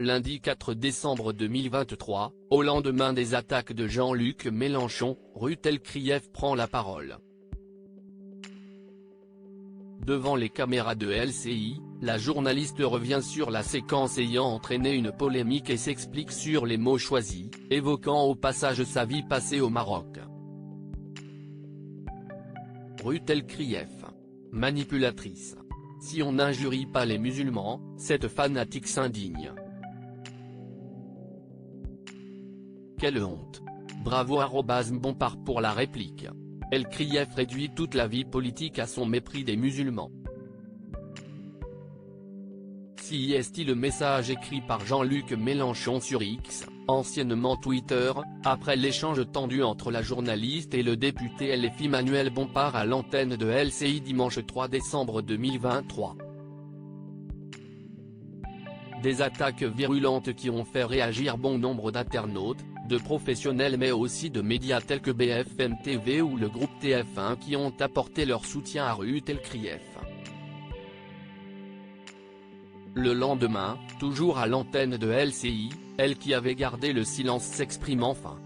Lundi 4 décembre 2023, au lendemain des attaques de Jean-Luc Mélenchon, Ruth Elkrief prend la parole. Devant les caméras de LCI, la journaliste revient sur la séquence ayant entraîné une polémique et s'explique sur les mots choisis, évoquant au passage sa vie passée au Maroc. Ruth Elkrief. Manipulatrice. Si on n'injurie pas les musulmans, cette fanatique s'indigne. Quelle honte. Bravo @Bompard pour la réplique. Elkrief réduit toute la vie politique à son mépris des musulmans. Si est le message écrit par Jean-Luc Mélenchon sur X, anciennement Twitter, après l'échange tendu entre la journaliste et le député LFI Manuel Bompard à l'antenne de LCI dimanche 3 décembre 2023. Des attaques virulentes qui ont fait réagir bon nombre d'internautes, de professionnels mais aussi de médias tels que BFM TV ou le groupe TF1 qui ont apporté leur soutien à Ruth Elkrief. Le lendemain, toujours à l'antenne de LCI, elle qui avait gardé le silence s'exprime enfin.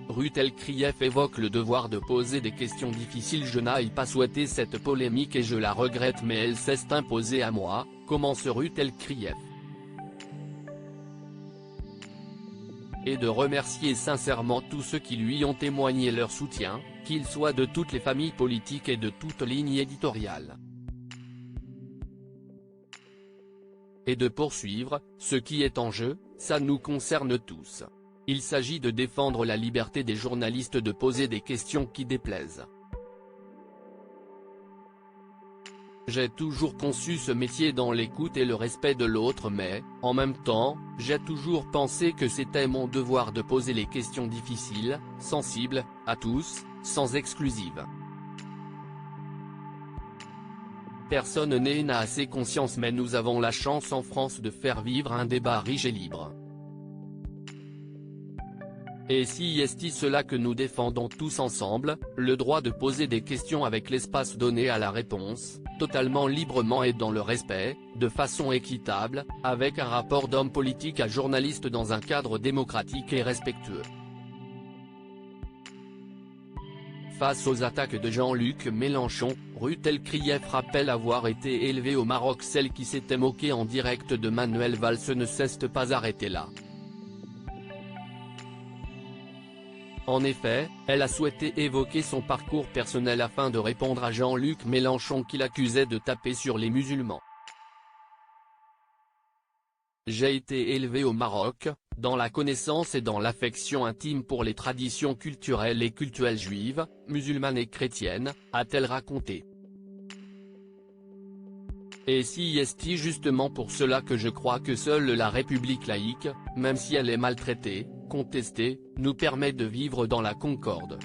Ruth Elkrief évoque le devoir de poser des questions difficiles. Je n'aille pas souhaiter cette polémique et je la regrette mais elle s'est imposée à moi, commence Ruth Elkrief. Et de remercier sincèrement tous ceux qui lui ont témoigné leur soutien, qu'ils soient de toutes les familles politiques et de toute ligne éditoriale. Et de poursuivre, ce qui est en jeu, ça nous concerne tous. Il s'agit de défendre la liberté des journalistes de poser des questions qui déplaisent. J'ai toujours conçu ce métier dans l'écoute et le respect de l'autre mais, en même temps, j'ai toujours pensé que c'était mon devoir de poser les questions difficiles, sensibles, à tous, sans exclusive. Personne n'a assez conscience mais nous avons la chance en France de faire vivre un débat riche et libre. Et si est cela que nous défendons tous ensemble, le droit de poser des questions avec l'espace donné à la réponse, totalement librement et dans le respect, de façon équitable, avec un rapport d'homme politique à journaliste dans un cadre démocratique et respectueux. Face aux attaques de Jean-Luc Mélenchon, Ruth Elkrief rappelle avoir été élevée au Maroc. Celle qui s'était moquée en direct de Manuel Valls ne s'est pas arrêtée là. En effet, elle a souhaité évoquer son parcours personnel afin de répondre à Jean-Luc Mélenchon qui l'accusait de taper sur les musulmans. J'ai été élevée au Maroc, dans la connaissance et dans l'affection intime pour les traditions culturelles et cultuelles juives, musulmanes et chrétiennes, a-t-elle raconté. Et si est justement pour cela que je crois que seule la République laïque, même si elle est maltraitée, contestée, nous permet de vivre dans la concorde.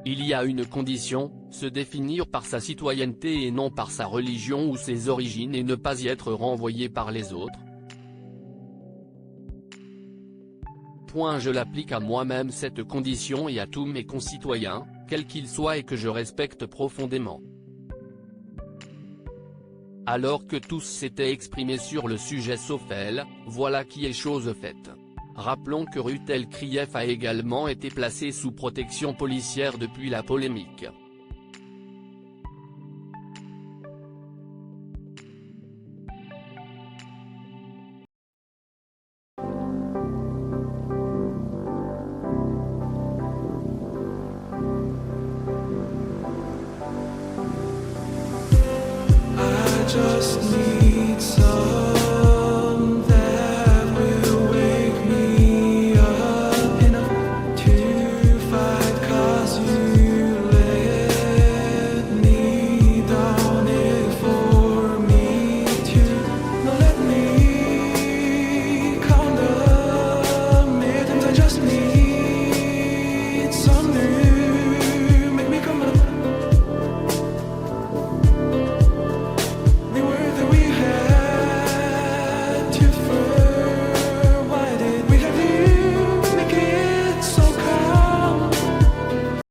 Il y a une condition, se définir par sa citoyenneté et non par sa religion ou ses origines et ne pas y être renvoyé par les autres. Je l'applique à moi-même cette condition et à tous mes concitoyens, quels qu'ils soient et que je respecte profondément. Alors que tous s'étaient exprimés sur le sujet sauf elle, voilà qui est chose faite. Rappelons que Ruth Elkrief a également été placée sous protection policière depuis la polémique. Just need